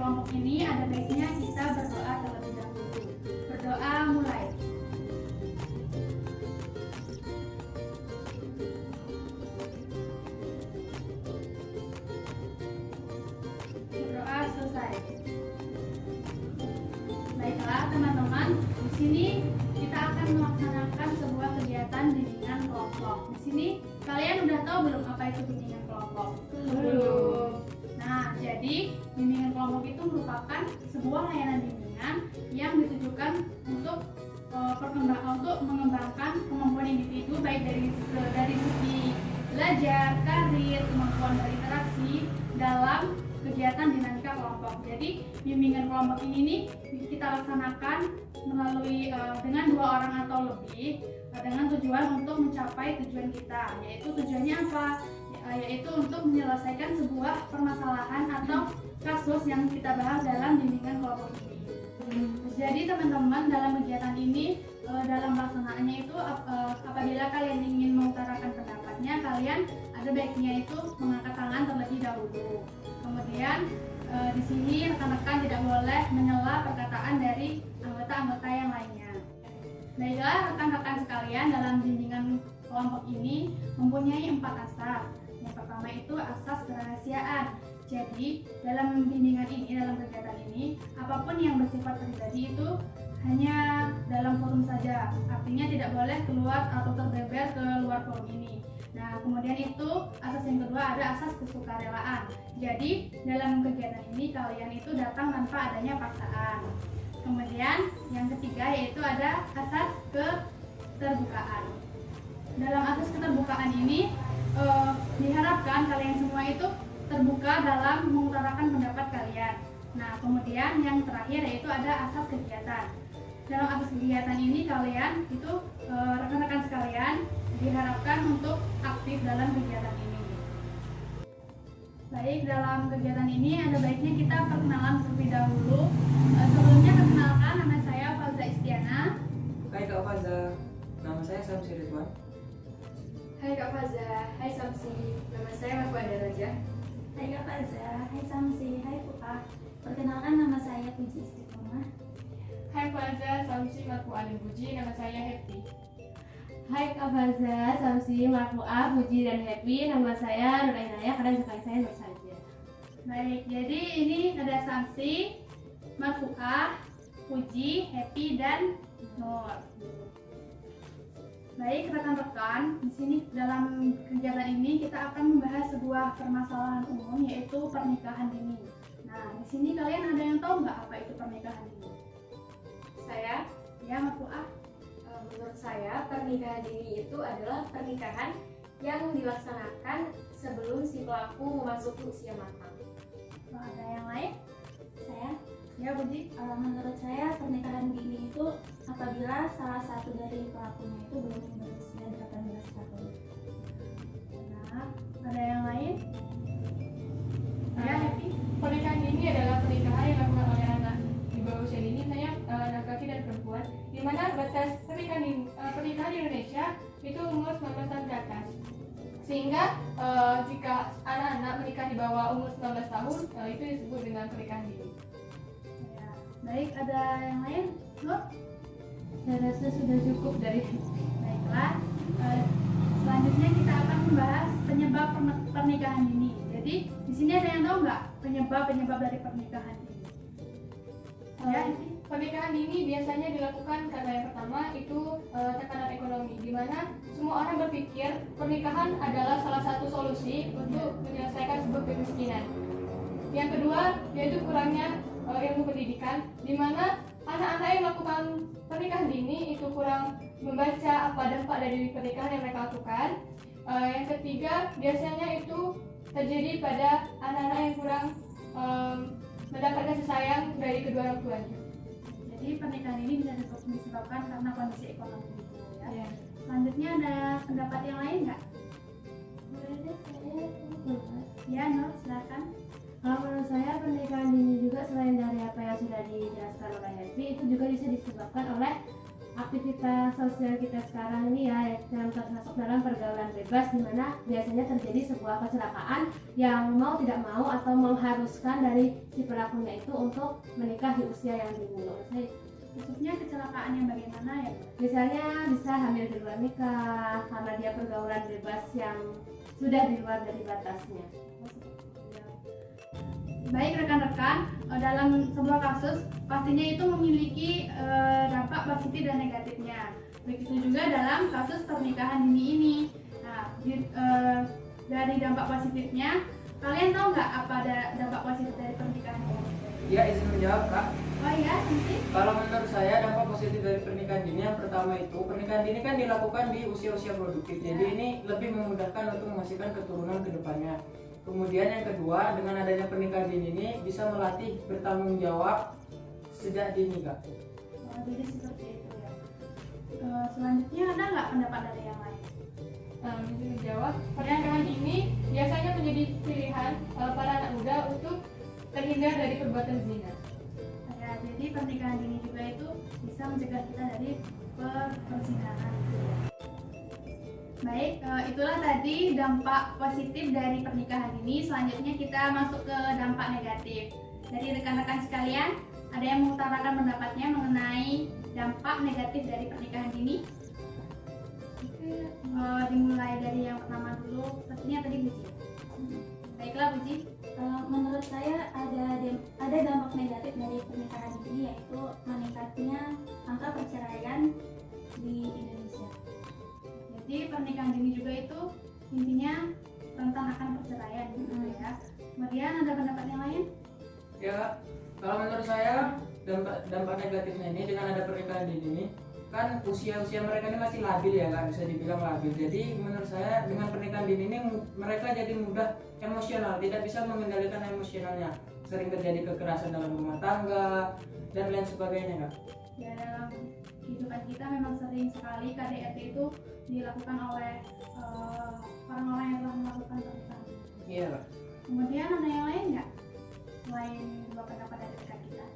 kelompok ini ada baiknya kita berdoa terlebih dahulu. Berdoa mulai. Berdoa selesai. Baiklah teman-teman, di sini kita akan melaksanakan sebuah kegiatan bimbingan kelompok. Di sini kalian udah tahu belum apa itu bimbingan kelompok? Belum. Nah, jadi bimbingan kelompok itu merupakan sebuah layanan bimbingan yang ditujukan untuk mengembangkan kemampuan individu baik dari segi belajar, karir, kemampuan berinteraksi dalam kegiatan dinamika kelompok. Jadi bimbingan kelompok ini nih kita laksanakan melalui dengan 2 orang atau lebih dengan tujuan untuk mencapai tujuan kita, yaitu tujuannya apa? Yaitu untuk menyelesaikan sebuah permasalahan atau kasus yang kita bahas dalam bimbingan kelompok ini. Jadi teman-teman, dalam kegiatan ini dalam pelaksanaannya itu apabila kalian ingin mengutarakan pendapatnya, kalian ada baiknya itu mengangkat tangan terlebih dahulu. Kemudian di sini rekan-rekan tidak boleh menyela perkataan dari anggota-anggota yang lainnya. Baiklah rekan-rekan sekalian, dalam bimbingan kelompok ini mempunyai 4 asas. Yang pertama itu asas kerahasiaan. Jadi dalam bimbingan ini, dalam kegiatan ini, apapun yang bersifat pribadi itu hanya dalam forum saja. Artinya tidak boleh keluar atau terbeber ke luar forum ini. Nah, kemudian itu asas yang kedua ada asas kesukarelaan. Jadi dalam kegiatan ini kalian itu datang tanpa adanya paksaan. Kemudian yang ketiga yaitu ada asas keterbukaan. Dalam asas keterbukaan ini diharapkan kalian semua itu terbuka dalam mengutarakan pendapat kalian. Nah, kemudian yang terakhir yaitu ada asas kegiatan. Dalam asas kegiatan ini kalian itu rekan-rekan sekalian diharapkan untuk aktif dalam kegiatan ini. Baik, dalam kegiatan ini ada baiknya kita perkenalan terlebih dahulu. Sebelumnya perkenalkan, nama saya Fauza Istiana. Hai Kak Faza, nama saya Samsi Ridwan. Hai Kak Faza, hai Samsi, nama saya Marwa Daraja. Hai Kak Faza, hai Samsi, hai Fuah. Perkenalkan, nama saya Puji Istiqomah. Hai Faza, Samsi, Marfu Ali Puji, nama saya Happy. Hai Kak Faza, Samsi, Marfuah, Puji, dan Happy. Nama saya Nur Ainaya, kalian sekali saya Nur saja. Baik, jadi ini ada Samsi, Marfuah, Puji, Happy, dan Nur. Baik rekan-rekan, di sini dalam kegiatan ini kita akan membahas sebuah permasalahan umum yaitu pernikahan dini. Nah, di sini kalian ada yang tahu nggak apa itu pernikahan dini? Saya, Ya, Marfuah. menurut saya pernikahan dini itu adalah pernikahan yang dilaksanakan sebelum si pelaku memasuki usia matang. Ada yang lain? Saya, Ya, Puji. menurut saya pernikahan dini itu apabila salah satu dari pelakunya itu belum berusia 18 tahun. Nah, ada yang lain? Ya, Happy. Pernikahan dini adalah pernikahan yang dilakukan oleh anak di bawah usia dini, misalnya laki-laki dan perempuan, di mana batas pernikahan di Indonesia itu umur 19 tahun ke atas. Sehingga jika anak-anak menikah di bawah umur 19 tahun, itu disebut dengan pernikahan dini. Ya. Baik, ada yang lain? Nur? Saya rasa sudah cukup dari Baiklah, selanjutnya kita akan membahas penyebab pernikahan dini. Jadi di sini ada yang tahu nggak penyebab dari pernikahan dini? Ya, ini. Pernikahan dini biasanya dilakukan karena yang pertama itu tekanan ekonomi, di mana semua orang berpikir pernikahan adalah salah satu solusi untuk menyelesaikan sebuah kemiskinan. Yang kedua yaitu kurangnya ilmu pendidikan, di mana anak-anak yang melakukan pernikahan dini itu kurang membaca apa dampak dari pernikahan yang mereka lakukan. Yang ketiga biasanya itu terjadi pada anak-anak yang kurang mendapatkan kasih sayang dari kedua orang tuanya. Jadi pernikahan ini bisa disebabkan karena kondisi ekonomi gitu ya. Ya. Selanjutnya ada pendapat yang lain nggak? Ya, Nur, silakan. Kalau menurut saya pernikahan dini juga selain dari apa yang sudah dijelaskan oleh Happy, itu juga bisa disebabkan oleh aktivitas sosial kita sekarang ini ya, yang termasuk dalam pergaulan bebas, di mana biasanya terjadi sebuah kecelakaan yang mau tidak mau atau mengharuskan dari si pelakunya itu untuk menikah di usia yang dini. Maksudnya kecelakaan yang bagaimana ya? Misalnya bisa hamil di luar nikah karena dia pergaulan bebas yang sudah di luar dari batasnya. Baik rekan-rekan, dalam sebuah kasus pastinya itu memiliki dampak positif dan negatifnya. Begitu juga dalam kasus pernikahan dini ini. Nah, dari dampak positifnya, kalian tahu nggak apa ada dampak positif dari pernikahan dini? Ya, izin menjawab Kak. Oh iya, sih. Kalau menurut saya dampak positif dari pernikahan dini yang pertama itu pernikahan dini kan dilakukan di usia-usia produktif. Jadi ini lebih memudahkan untuk menghasilkan keturunan ke depannya. Kemudian yang kedua, dengan adanya pernikahan dini ini bisa melatih bertanggung jawab sejak dini Kak. Jadi seperti itu ya. Selanjutnya ada nggak pendapat dari yang lain? Bisa dijawab, pernikahan dini biasanya menjadi pilihan para anak muda untuk terhindar dari perbuatan zina. Ya, jadi pernikahan dini juga itu bisa mencegah kita dari perzinahan. Baik, itulah tadi dampak positif dari pernikahan dini. Selanjutnya kita masuk ke dampak negatif. Dari rekan-rekan sekalian, ada yang mengutarakan pendapatnya mengenai dampak negatif dari pernikahan dini? Dimulai dari yang pertama dulu, sepertinya tadi Buji. Baiklah Buji. Menurut saya ada dampak negatif dari pernikahan dini, yaitu meningkatnya angka perceraian di Indonesia. Jadi pernikahan dini juga itu intinya rentan akan perceraian gitu ya. Kemudian ada pendapat yang lain? Ya, kalau menurut saya dampak negatifnya ini dengan ada pernikahan dini ini kan usia-usia mereka ini masih labil ya Kak, bisa dibilang labil. Jadi menurut saya dengan pernikahan dini ini mereka jadi mudah emosional, tidak bisa mengendalikan emosionalnya. Sering terjadi kekerasan dalam rumah tangga dan lain sebagainya Kak. Ya, dalam kehidupan kita memang sering sekali KDRT itu dilakukan oleh orang-orang yang telah melakukan pernikahan. Iya Kak. Kemudian ada yang lain nggak? Selain dua pendapat dari rekan kita.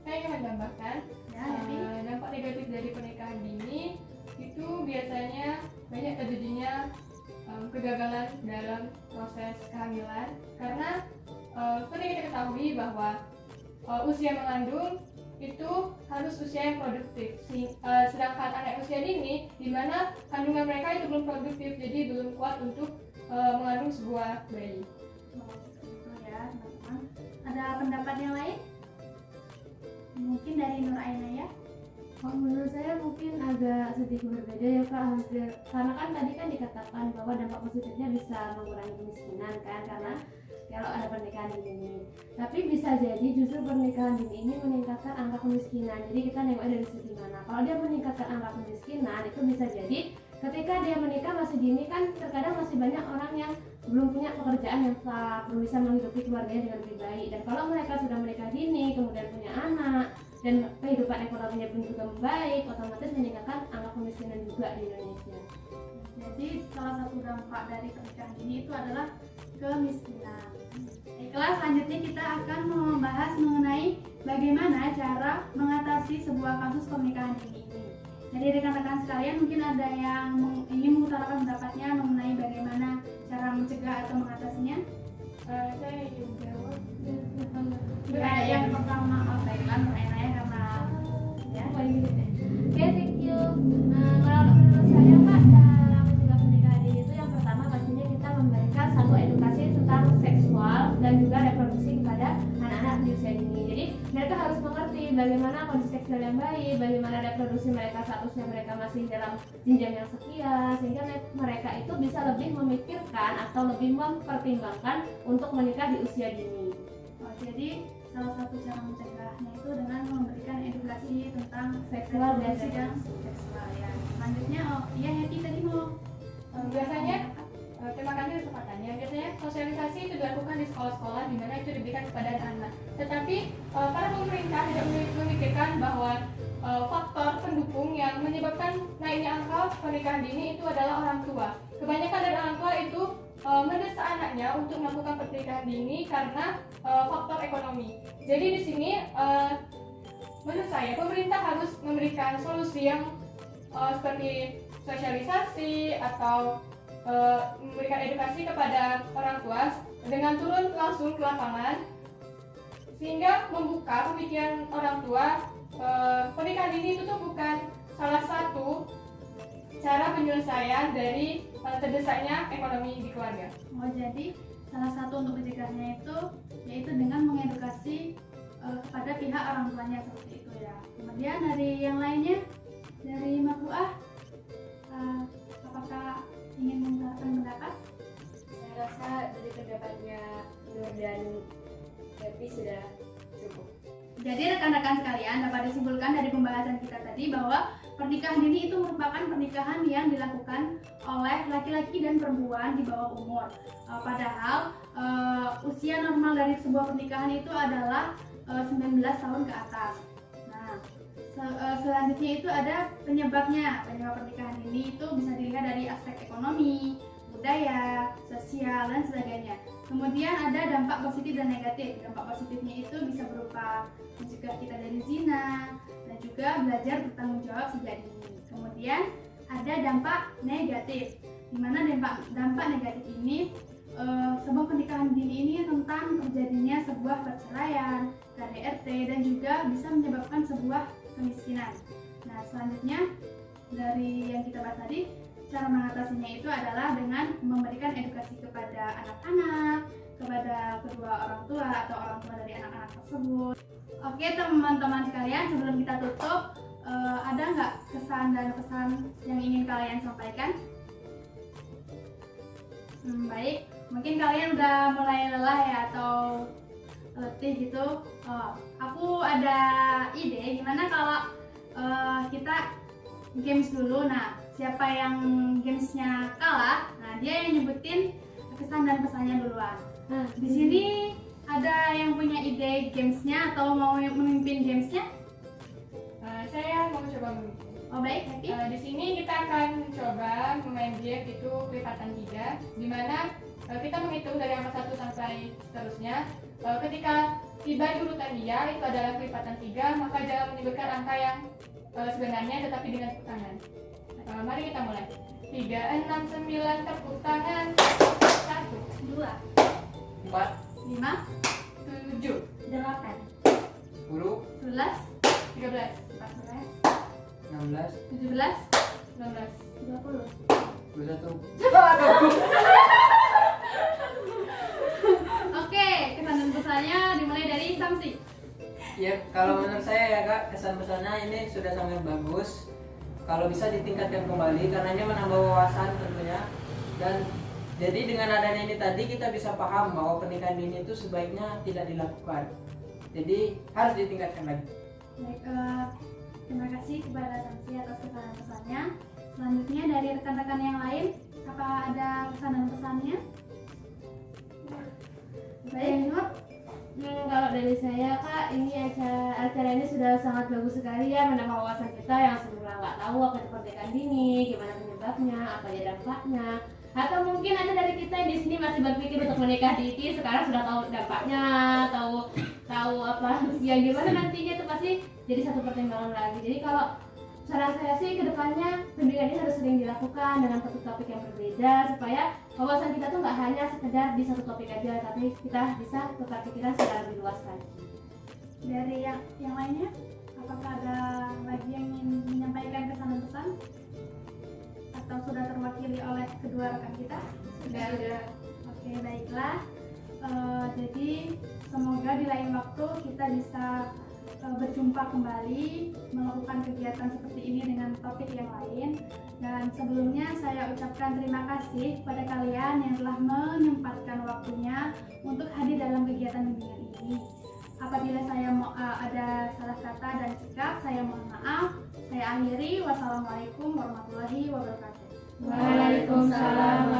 Saya ingin menambahkan Ya, Devi. dampak negatif dari pernikahan dini itu biasanya banyak terjadinya kegagalan dalam proses kehamilan, karena seperti kita ketahui bahwa usia mengandung itu harus usia yang produktif, sedangkan anak usia dini di mana kandungan mereka itu belum produktif, jadi belum kuat untuk mengandung sebuah bayi. Itu ya teman-teman. Ada pendapat yang lain? Mungkin dari Nur Aina ya? Menurut saya mungkin agak sedikit berbeda ya Kak, hampir karena kan tadi kan dikatakan bahwa dampak positifnya bisa mengurangi kemiskinan kan, karena kalau ada pernikahan dini ini. Tapi bisa jadi justru pernikahan dini ini meningkatkan angka kemiskinan. Jadi kita nengok dari segi mana. Kalau dia meningkatkan angka kemiskinan, itu bisa jadi ketika dia menikah masih dini kan terkadang masih banyak orang yang belum punya pekerjaan yang tetap, belum bisa menghidupi keluarganya dengan lebih baik. Dan kalau mereka sudah menikah dini, kemudian punya anak, dan kehidupan ekonominya pun juga membaik, otomatis meningkatkan angka kemiskinan juga di Indonesia. Jadi salah satu dampak dari pernikahan dini itu adalah kemiskinan. Baiklah, selanjutnya kita akan membahas mengenai bagaimana cara mengatasi sebuah kasus pernikahan dini ini. Jadi rekan-rekan sekalian mungkin ada yang ingin mengutarakan pendapatnya mengenai bagaimana cara mencegah atau mengatasinya. Saya ingin menjawab. Ya, yang pertama, baiklah Nur Aina ya, karena ya. Oke, thank you. Kalau menurut saya Kak, cara mencegah pernikahan dini itu yang pertama pastinya kita memberikan satu edukasi tentang seksual dan juga reproduksi kepada anak-anak di usia dini. Jadi mereka harus mengerti bagaimana kondisi seksual yang baik, bagaimana reproduksi mereka statusnya mereka masih dalam jenjang yang sekian, sehingga mereka itu bisa lebih memikirkan atau lebih mempertimbangkan untuk menikah di usia dini. Jadi salah satu cara mencegahnya itu dengan memberikan edukasi tentang Seksual dan reproduksi dan seksual ya. Selanjutnya, iya Happy tadi mau Biasanya terima kasih kesempatannya. Biasanya sosialisasi itu dilakukan di sekolah-sekolah di mana itu diberikan kepada anak-anak. Tetapi para pemerintah tidak memikirkan bahwa faktor pendukung yang menyebabkan naiknya angka pernikahan dini itu adalah orang tua. Kebanyakan dari orang tua itu mendesak anaknya untuk melakukan pernikahan dini karena faktor ekonomi. Jadi di sini menurut saya pemerintah harus memberikan solusi yang seperti sosialisasi atau memberikan edukasi kepada orang tua dengan turun langsung ke lapangan, sehingga membuka pemikiran orang tua pernikahan dini itu tuh bukan salah satu cara penyelesaian dari terdesaknya ekonomi di keluarga. Oh, jadi salah satu untuk mencegahnya itu yaitu dengan mengedukasi kepada pihak orang tuanya seperti itu ya. Kemudian dari yang lainnya, dari Marfuah, apakah ingin mengungkapkan pendapat? Saya rasa dari pendapatnya Nur dan Happy sudah cukup. Jadi rekan-rekan sekalian, dapat disimpulkan dari pembahasan kita tadi bahwa pernikahan dini itu merupakan pernikahan yang dilakukan oleh laki-laki dan perempuan di bawah umur. Padahal usia normal dari sebuah pernikahan itu adalah 19 tahun ke atas. Nah, selanjutnya itu ada penyebabnya. Penyebab pernikahan dini itu bisa dilihat dari aspek ekonomi, budaya, sosial, dan sebagainya. Kemudian ada dampak positif dan negatif. Dampak positifnya itu bisa berupa mencegah kita dari zina dan juga belajar bertanggung jawab sejak dini. Kemudian ada dampak negatif, di mana dampak negatif ini sebuah pernikahan dini ini tentang terjadinya sebuah perceraian, KDRT, dan juga bisa menyebabkan sebuah kemiskinan. Nah, selanjutnya dari yang kita bahas tadi, cara mengatasinya itu adalah dengan memberikan edukasi kepada anak-anak, kepada kedua orang tua atau orang tua dari anak-anak tersebut. Oke teman-teman sekalian, sebelum kita tutup, ada nggak kesan dan pesan yang ingin kalian sampaikan? Baik, mungkin kalian udah mulai lelah ya atau letih gitu. Aku ada ide, gimana kalau kita games dulu. Nah, siapa yang gamesnya kalah, nah dia yang nyebutin kesan dan pesannya duluan. Di sini ada yang punya ide gamesnya atau mau memimpin gamesnya? Saya mau coba memimpin. Oh baik, Happy. Di sini kita akan coba memain game itu kelipatan 3, di mana kita menghitung dari angka 1 sampai seterusnya. Ketika tiba di urutan dia itu adalah kelipatan 3, maka jangan menyebutkan angka yang sebenarnya tetapi dengan tepuk tangan. Mari kita mulai. 3, 6, 9, tepuk tangan. 1, 2, 4, 5, 7, 8, 10, 11, 13, 14, 16, 17, 19, 20. 21. Oke, kesan dan pesannya dimulai dari Samsi. Ya, kalau menurut saya ya Kak, kesan pesannya ini sudah sangat bagus. Kalau bisa ditingkatkan kembali karena ini menambah wawasan tentunya. Dan jadi dengan adanya ini tadi kita bisa paham bahwa pernikahan dini itu sebaiknya tidak dilakukan. Jadi harus ditingkatkan lagi. Baik, terima kasih kepada Samsi atas kesan dan pesannya. Selanjutnya dari rekan-rekan yang lain, apa ada kesan dan pesannya? Baik, Nur. Kalau dari saya Kak, ini acara ini sudah sangat bagus sekali ya, menambah wawasan kita yang semula nggak tahu apa itu pernikahan dini, gimana penyebabnya, apa aja dampaknya. Atau mungkin ada dari kita yang di sini masih berpikir untuk menikah dini, sekarang sudah tahu dampaknya, tahu apa yang gimana nantinya, itu pasti jadi satu pertimbangan lagi. Jadi kalau saran saya sih kedepannya pendidikan ini harus sering dilakukan dengan topik-topik yang berbeda supaya wawasan kita tuh nggak hanya sekedar di satu topik aja, tapi kita bisa tukar pikiran secara lebih luas lagi. Dari yang lainnya, apakah ada lagi yang ingin menyampaikan kesan dan pesan? Atau sudah terwakili oleh kedua rekan kita? Sudah. Oke, baiklah. Jadi semoga di lain waktu kita bisa berjumpa kembali melakukan kegiatan seperti ini dengan topik yang lain. Dan sebelumnya saya ucapkan terima kasih kepada kalian yang telah menyempatkan waktunya untuk hadir dalam kegiatan bimbingan ini. Apabila saya ada salah kata dan sikap, saya mohon maaf. Saya akhiri. Wassalamualaikum warahmatullahi wabarakatuh. Waalaikumsalam